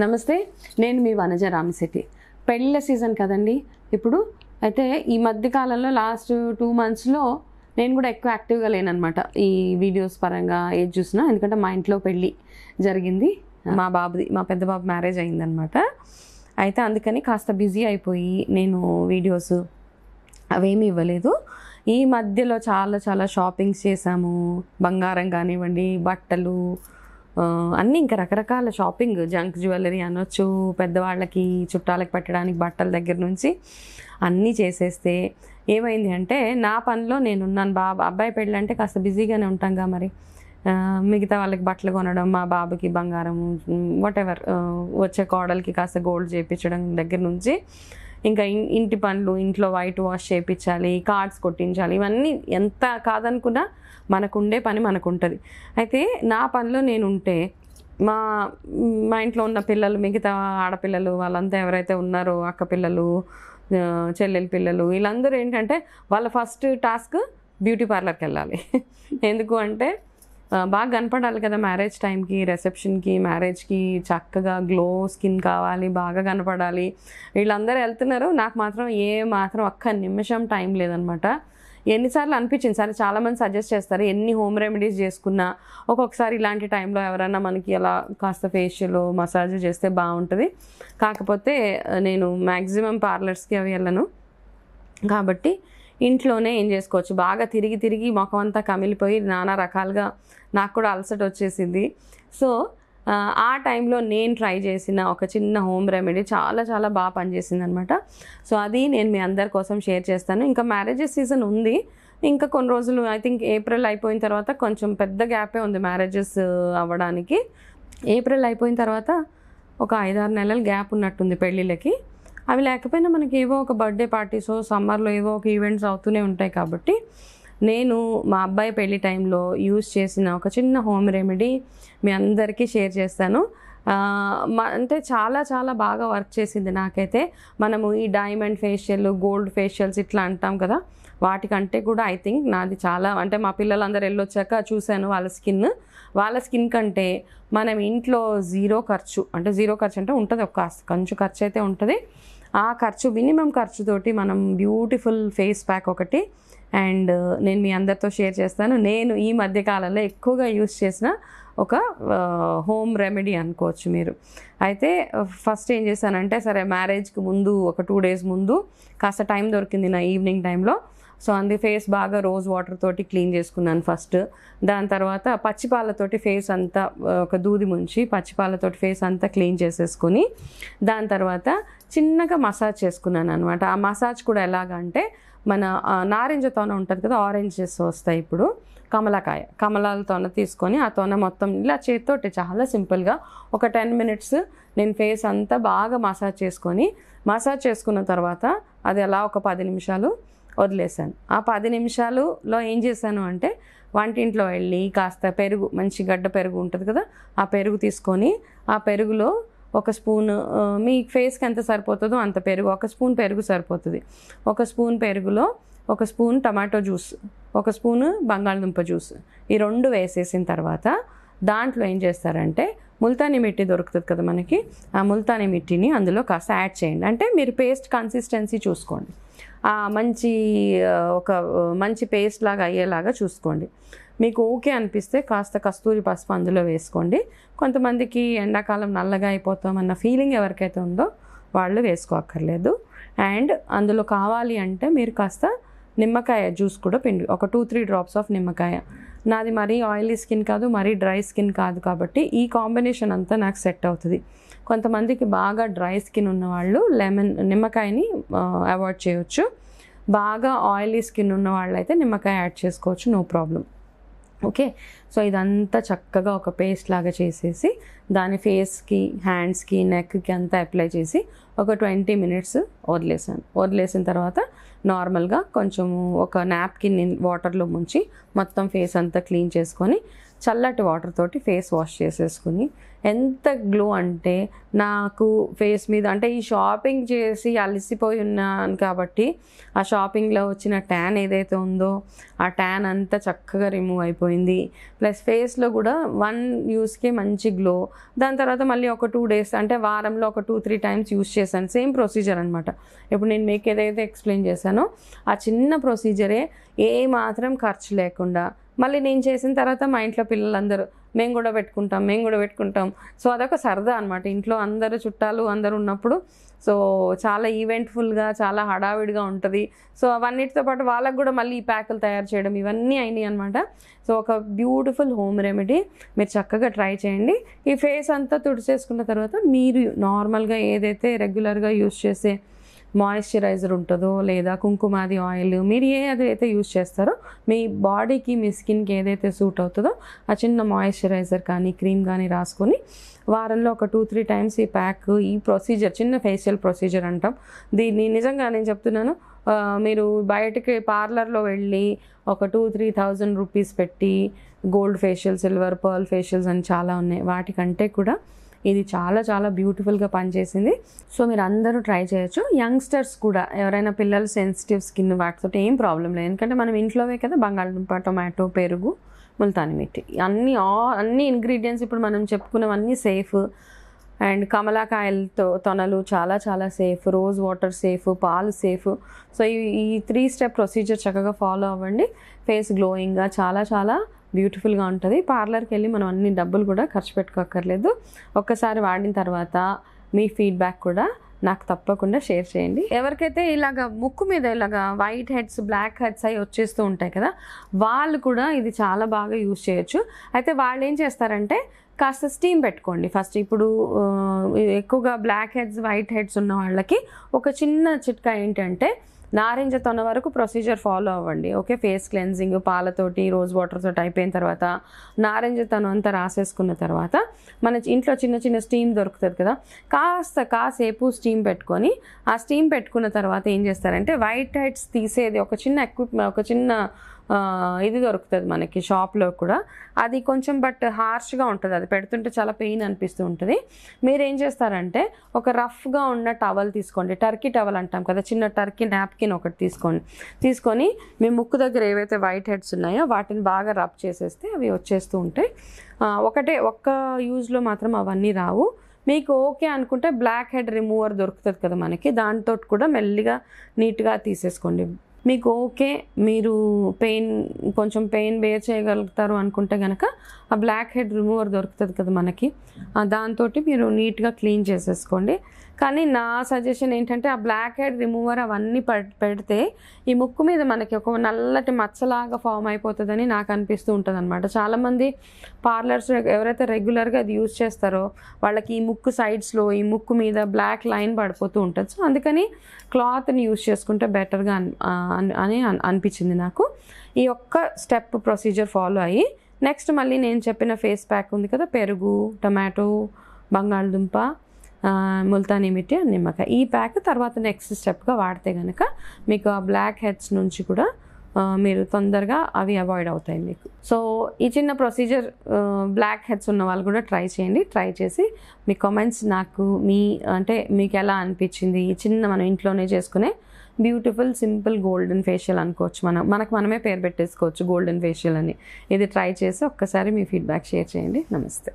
నమస్తే, నేను మీ వనజ రామశెట్టి. పెళ్ళిళ్ళ సీజన్ కదండి ఇప్పుడు. అయితే ఈ మధ్య కాలంలో లాస్ట్ 2 monthsలో నేను కూడా ఎక్కువ యాక్టివ్గా లేననమాట ఈ వీడియోస్ పరంగా ఏది చూసినా. ఎందుకంటే మా ఇంట్లో పెళ్ళి జరిగింది, మా పెద్ద బాబు మ్యారేజ్ అయిందనమాట. అయితే అందుకని కాస్త బిజీ అయిపోయి నేను వీడియోస్ అవేమీ ఇవ్వలేదు. ఈ మధ్యలో చాలా షాపింగ్స్ చేసాము. బంగారం కానివ్వండి, బట్టలు, అన్నీ ఇంకా రకరకాల షాపింగ్, జంక్ జ్యువెలరీ అనొచ్చు, పెద్దవాళ్ళకి చుట్టాలకు పెట్టడానికి బట్టల దగ్గర నుంచి అన్నీ చేసేస్తే ఏమైంది అంటే, నా పనిలో నేనున్నాను. అబ్బాయి పెళ్ళి అంటే కాస్త బిజీగానే ఉంటాంగా మరి. మిగతా వాళ్ళకి బట్టలు కొనడం, మా బాబుకి బంగారం, వాటెవర్, వచ్చే కోడలికి కాస్త గోల్డ్ చేయించడం దగ్గర నుంచి ఇంకా ఇంటి పనులు, ఇంట్లో వైట్ వాష్ చేయించాలి, కార్డ్స్ కొట్టించాలి, ఇవన్నీ ఎంత కాదనుకున్నా మనకుండే పని మనకుంటుంది. అయితే నా పనిలో నేను ఉంటే మా ఇంట్లో ఉన్న పిల్లలు, మిగతా ఆడపిల్లలు వాళ్ళంతా ఎవరైతే ఉన్నారో, అక్క పిల్లలు, చెల్లెల పిల్లలు, వీళ్ళందరూ ఏంటంటే వాళ్ళ ఫస్ట్ టాస్క్ బ్యూటీ పార్లర్కి వెళ్ళాలి. ఎందుకు అంటే బాగా కనపడాలి కదా మ్యారేజ్ టైంకి, రిసెప్షన్కి, మ్యారేజ్కి చక్కగా గ్లో స్కిన్ కావాలి, బాగా కనపడాలి. వీళ్ళందరూ వెళ్తున్నారు, నాకు మాత్రం ఒక్క నిమిషం టైం లేదనమాట. ఎన్నిసార్లు అనిపించింది, సరే చాలామంది సజెస్ట్ చేస్తారు ఎన్ని హోమ్ రెమెడీస్ చేసుకున్నా ఒక్కొక్కసారి ఇలాంటి టైంలో ఎవరైనా మనకి అలా కాస్త ఫేషియల్ మసాజ్ చేస్తే బాగుంటుంది. కాకపోతే నేను మ్యాక్సిమం పార్లర్స్కి అవి వెళ్ళను కాబట్టి ఇంట్లోనే ఏం చేసుకోవచ్చు. బాగా తిరిగి ముఖం అంతా కమిలిపోయి నానా రకాలుగా నాకు కూడా అలసట వచ్చేసింది. సో ఆ టైంలో నేను ట్రై చేసిన ఒక చిన్న హోమ్ రెమెడీ చాలా బాగా పనిచేసింది అనమాట. సో అది నేను మీ అందరి కోసం షేర్ చేస్తాను. ఇంకా మ్యారేజెస్ సీజన్ ఉంది, ఇంకా కొన్ని రోజులు, ఐ థింక్ ఏప్రిల్ అయిపోయిన తర్వాత కొంచెం పెద్ద గ్యాపే ఉంది మ్యారేజెస్ అవ్వడానికి. ఏప్రిల్ అయిపోయిన తర్వాత ఒక 5-6 నెలలు గ్యాప్ ఉన్నట్టుంది పెళ్ళిళ్ళకి. అవి లేకపోయినా మనకి ఏవో ఒక బర్త్డే పార్టీసో, సమ్మర్లో ఏవో ఒక ఈవెంట్స్ అవుతూనే ఉంటాయి. కాబట్టి నేను మా అబ్బాయి పెళ్లి టైంలో యూజ్ చేసిన ఒక చిన్న హోమ్ రెమెడీ మీ అందరికీ షేర్ చేస్తాను. అంటే చాలా బాగా వర్క్ చేసింది నాకైతే. మనము ఈ డైమండ్ ఫేషియల్, గోల్డ్ ఫేషియల్స్ ఇట్లా అంటాం కదా, వాటికంటే కూడా ఐ థింక్ నాది చాలా, అంటే మా పిల్లలందరూ వెళ్ళొచ్చాక చూశాను వాళ్ళ స్కిన్ కంటే మనం ఇంట్లో జీరో ఖర్చు అంటే ఉంటుంది, ఒక కొంచెం ఖర్చు అయితే ఉంటుంది. ఆ ఖర్చు, మినిమం ఖర్చుతోటి మనం బ్యూటిఫుల్ ఫేస్ ప్యాక్ ఒకటి అండ్ నేను మీ అందరితో షేర్ చేస్తాను. నేను ఈ మధ్యకాలంలో ఎక్కువగా యూస్ చేసిన ఒక హోమ్ రెమెడీ అనుకోవచ్చు మీరు. అయితే ఫస్ట్ ఏం చేశానంటే, సరే మ్యారేజ్కి ముందు ఒక 2 days ముందు కాస్త టైం దొరికింది నా ఈవినింగ్ టైంలో. సో ఫేస్ బాగా రోజ్ వాటర్ తోటి క్లీన్ చేసుకున్నాను ఫస్ట్. దాని తర్వాత పచ్చిపాలతోటి ఫేస్ అంతా, ఒక దూది ముంచి పచ్చిపాలతోటి ఫేస్ అంతా క్లీన్ చేసేసుకొని దాని తర్వాత చిన్నగా మసాజ్ చేసుకున్నాను అనమాట. ఆ మసాజ్ కూడా ఎలాగంటే, మన నారింజ తోన ఉంటుంది కదా, ఆరెంజెస్ వస్తాయి ఇప్పుడు, కమలాల తోన తీసుకొని ఆ తోన మొత్తం ఇలా చేతితోటి చాలా సింపుల్గా ఒక 10 minutes నేను ఫేస్ అంతా బాగా మసాజ్ చేసుకున్న తర్వాత అది అలా ఒక 10 నిమిషాలు వదిలేసాను. ఆ 10 నిమిషాలలో ఏం చేశాను అంటే, వంటింట్లో వెళ్ళి కాస్త పెరుగు, మంచి గడ్డ పెరుగు ఉంటుంది కదా, ఆ పెరుగు తీసుకొని ఆ పెరుగులో ఒక స్పూన్, మీ ఫేస్కి ఎంత సరిపోతుందో అంత పెరుగు, 1 స్పూన్ పెరుగు సరిపోతుంది. 1 స్పూన్ పెరుగులో 1 స్పూన్ టమాటో జ్యూస్, 1 స్పూన్ బంగాళదుంప జ్యూస్, ఈ 2 వేసేసిన తర్వాత దాంట్లో ఏం చేస్తారంటే, ముల్తానీ మిట్టి దొరుకుతుంది కదా మనకి, ఆ ముల్తానీ మిట్టిని అందులో కాస్త యాడ్ చేయండి. అంటే మీరు పేస్ట్ కన్సిస్టెన్సీ చూసుకోండి, ఒక మంచి పేస్ట్ లాగా అయ్యేలాగా చూసుకోండి. మీకు ఓకే అనిపిస్తే కాస్త కస్తూరి పసుపు అందులో వేసుకోండి. కొంతమందికి ఎండాకాలం నల్లగా అయిపోతామన్న ఫీలింగ్ ఎవరికైతే ఉందో వాళ్ళు వేసుకోక్కర్లేదు. అండ్ అందులో కావాలి అంటే మీరు కాస్త నిమ్మకాయ జ్యూస్ కూడా పిండి, ఒక 2-3 drops ఆఫ్ నిమ్మకాయ. నాది మరీ ఆయిలీ స్కిన్ కాదు, మరీ డ్రై స్కిన్ కాదు, కాబట్టి ఈ కాంబినేషన్ అంతా నాకు సెట్ అవుతుంది. కొంతమందికి బాగా డ్రై స్కిన్ ఉన్నవాళ్ళు నిమ్మకాయని అవాయిడ్ చేయవచ్చు. బాగా ఆయిలీ స్కిన్ ఉన్న వాళ్ళు అయితే నిమ్మకాయ యాడ్ చేసుకోవచ్చు, నో ప్రాబ్లం. ఓకే, సో ఇదంతా చక్కగా ఒక పేస్ట్ లాగా చేసేసి దాని ఫేస్కి, హ్యాండ్స్కి, నెక్కి అంతా అప్లై చేసి ఒక 20 minutes వదిలేసిన తర్వాత నార్మల్గా కొంచెము ఒక నాప్కిన్ వాటర్లో ముంచి మొత్తం ఫేస్ అంతా క్లీన్ చేసుకొని చల్లటి వాటర్ తోటి ఫేస్ వాష్ చేసేసుకుని ఎంత గ్లో అంటే నాకు ఫేస్ మీద అంటే ఈ షాపింగ్ చేసి అలసిపోయి ఉన్నాను కాబట్టి ఆ షాపింగ్లో వచ్చిన ట్యాన్ ఏదైతే ఉందో ఆ ట్యాన్ అంతా చక్కగా రిమూవ్ అయిపోయింది. ప్లస్ ఫేస్లో కూడా 1 యూస్కి మంచి గ్లో. దాని తర్వాత మళ్ళీ ఒక 2 డేస్ అంటే వారంలో ఒక 2-3 టైమ్స్ యూస్ చేశాను. సేమ్ ప్రొసీజర్ అనమాట. ఇప్పుడు నేను మీకు ఏదైతే ఎక్స్ప్లెయిన్ చేశానో ఆ చిన్న ప్రొసీజరే ఏ మాత్రం ఖర్చు లేకుండా మళ్ళీ నేను చేసిన తర్వాత మా ఇంట్లో పిల్లలందరూ మేము కూడా పెట్టుకుంటాం. సో అదొక సరదా అనమాట. ఇంట్లో అందరూ చుట్టాలు అందరూ ఉన్నప్పుడు సో చాలా ఈవెంట్ఫుల్గా చాలా హడావిడిగా ఉంటుంది. సో అవన్నిటితో పాటు వాళ్ళకు కూడా మళ్ళీ ఈ ప్యాకులు తయారు చేయడం ఇవన్నీ అయినాయి అనమాట. సో ఒక బ్యూటిఫుల్ హోమ్ రెమెడీ మీరు చక్కగా ట్రై చేయండి. ఈ ఫేస్ అంతా తుడిచేసుకున్న తర్వాత మీరు నార్మల్గా ఏదైతే రెగ్యులర్గా యూస్ చేసే మాయిశ్చరైజర్ ఉంటుందో లేదా కుంకుమాది ఆయిల్ మీరు ఏదైతే యూస్ చేస్తారో మీ బాడీకి మీ స్కిన్కి ఏదైతే సూట్ అవుతుందో ఆ చిన్న మాయిశ్చరైజర్ కానీ క్రీమ్ కానీ రాసుకొని వారంలో ఒక 2-3 టైమ్స్ ఈ ప్యాక్ ఈ ప్రొసీజర్ చిన్న ఫేషియల్ ప్రొసీజర్ అంటాం దీన్ని. నిజంగా నేను చెప్తున్నాను, మీరు బయటికి పార్లర్లో వెళ్ళి ఒక 2-3,000 రూపీస్ పెట్టి gold facial, silver, pearl facials అని చాలా ఉన్నాయి. వాటికంటే కూడా ఇది చాలా చాలా బ్యూటిఫుల్గా పనిచేసింది. సో మీరు అందరూ ట్రై చేయొచ్చు. యంగ్స్టర్స్ కూడా ఎవరైనా పిల్లలు సెన్సిటివ్ స్కిన్ వాటితో ఏం ప్రాబ్లం లేదు. ఎందుకంటే మనం ఇంట్లోవే కదా బంగాళదుంప, టొమాటో, పెరుగు, ముల్తాని మిట్టి అన్ని ఇంగ్రీడియంట్స్ ఇప్పుడు మనం చెప్పుకున్నవన్నీ సేఫ్. అండ్ కమలాకాయలతో తొనలు చాలా చాలా సేఫ్, రోజ్ వాటర్ సేఫ్, పాలు సేఫ్. సో ఈ 3 స్టెప్ ప్రొసీజర్ చక్కగా ఫాలో అవ్వండి. ఫేస్ గ్లోయింగ్గా చాలా చాలా బ్యూటిఫుల్గా ఉంటుంది. పార్లర్కి వెళ్ళి మనం అన్ని డబ్బులు కూడా ఖర్చు పెట్టుకోక్కర్లేదు. ఒక్కసారి వాడిన తర్వాత మీ ఫీడ్బ్యాక్ కూడా నాకు తప్పకుండా షేర్ చేయండి. ఎవరికైతే ఇలాగ ముక్కు మీద ఇలాగ వైట్ హెడ్స్, బ్లాక్ హెడ్స్ అవి వచ్చేస్తూ ఉంటాయి కదా, వాళ్ళు కూడా ఇది చాలా బాగా యూజ్ చేయొచ్చు. అయితే వాళ్ళు ఏం చేస్తారంటే కాస్త స్టీమ్ పెట్టుకోండి ఫస్ట్. ఇప్పుడు ఎక్కువగా బ్లాక్ హెడ్స్, వైట్ హెడ్స్ ఉన్న వాళ్ళకి ఒక చిన్న చిట్కా ఏంటంటే నారింజ తొన వరకు ప్రొసీజర్ ఫాలో అవ్వండి. ఓకే, ఫేస్ క్లెన్జింగ్ పాలతోటి రోజ్ వాటర్ తోటి అయిపోయిన తర్వాత నారింజ తొన అంతా రాసేసుకున్న తర్వాత మన ఇంట్లో చిన్న చిన్న స్టీమ్ దొరుకుతుంది కదా, కాసేపు స్టీమ్ పెట్టుకొని ఆ స్టీమ్ పెట్టుకున్న తర్వాత ఏం చేస్తారంటే వైట్ హెడ్స్ తీసేది ఒక చిన్న ఇది దొరుకుతుంది మనకి షాప్లో కూడా. అది కొంచెం బట్ హార్ష్గా ఉంటుంది, అది పెడుతుంటే చాలా పెయిన్ అనిపిస్తూ ఉంటుంది. మీరు ఏం చేస్తారంటే ఒక రఫ్గా ఉన్న టవల్ తీసుకోండి, టర్కీ టవల్ అంటాం కదా, చిన్న టర్కీ నాప్కిన్ ఒకటి తీసుకొని మీ ముక్కు దగ్గర ఏవైతే వైట్ హెడ్స్ ఉన్నాయో వాటిని బాగా రబ్ చేసేస్తే అవి వచ్చేస్తూ ఉంటాయి. ఒక్క యూజ్లో మాత్రం అవన్నీ రావు. మీకు ఓకే అనుకుంటే బ్లాక్ హెడ్ రిమూవర్ దొరుకుతుంది కదా మనకి, దాంతో కూడా మెల్లిగా నీట్గా తీసేసుకోండి. మీకు ఓకే, మీరు కొంచెం పెయిన్ బేర్ చేయగలుగుతారు అనుకుంటే కనుక ఆ బ్లాక్ హెడ్ రిమూవర్ దొరుకుతుంది కదా మనకి, దాంతో మీరు నీట్గా క్లీన్ చేసేసుకోండి. కానీ నా సజెషన్ ఏంటంటే ఆ బ్లాక్ హెడ్ రిమూవర్ అవన్నీ పెడితే ఈ ముక్కు మీద మనకి ఒక నల్లటి మచ్చలాగా ఫామ్ అయిపోతుందని నాకు అనిపిస్తూ ఉంటుంది అనమాట. చాలామంది పార్లర్స్ ఎవరైతే రెగ్యులర్గా అది యూజ్ చేస్తారో వాళ్ళకి ఈ ముక్కు సైడ్స్లో ఈ ముక్కు మీద బ్లాక్ లైన్ పడిపోతూ ఉంటుంది. సో అందుకని క్లాత్ని యూజ్ చేసుకుంటే బెటర్గా అని అనిపించింది నాకు. ఈ ఒక్క స్టెప్ ప్రొసీజర్ ఫాలో అయ్యి నెక్స్ట్ మళ్ళీ నేను చెప్పిన ఫేస్ ప్యాక్ ఉంది కదా, పెరుగు, టమాటో, బంగాళదుంప, ముల్తానీ మిట్టి, నిమ్మకాయ, ఈ ప్యాక్ తర్వాత నెక్స్ట్ స్టెప్గా వాడితే కనుక మీకు ఆ బ్లాక్ హెడ్స్ నుంచి కూడా మీరు తొందరగా అవి అవాయిడ్ అవుతాయి మీకు. సో ఈ చిన్న ప్రొసీజర్ బ్లాక్ హెడ్స్ ఉన్న వాళ్ళు కూడా ట్రై చేయండి. ట్రై చేసి మీ కామెంట్స్ నాకు మీకు ఎలా అనిపించింది. ఈ చిన్న మనం ఇంట్లోనే చేసుకునే బ్యూటిఫుల్ సింపుల్ గోల్డెన్ ఫేషియల్ అనుకోవచ్చు, మనమే పేరు పెట్టేసుకోవచ్చు గోల్డెన్ ఫేషియల్ అని. ఇది ట్రై చేసి ఒక్కసారి మీ ఫీడ్బ్యాక్ షేర్ చేయండి. నమస్తే.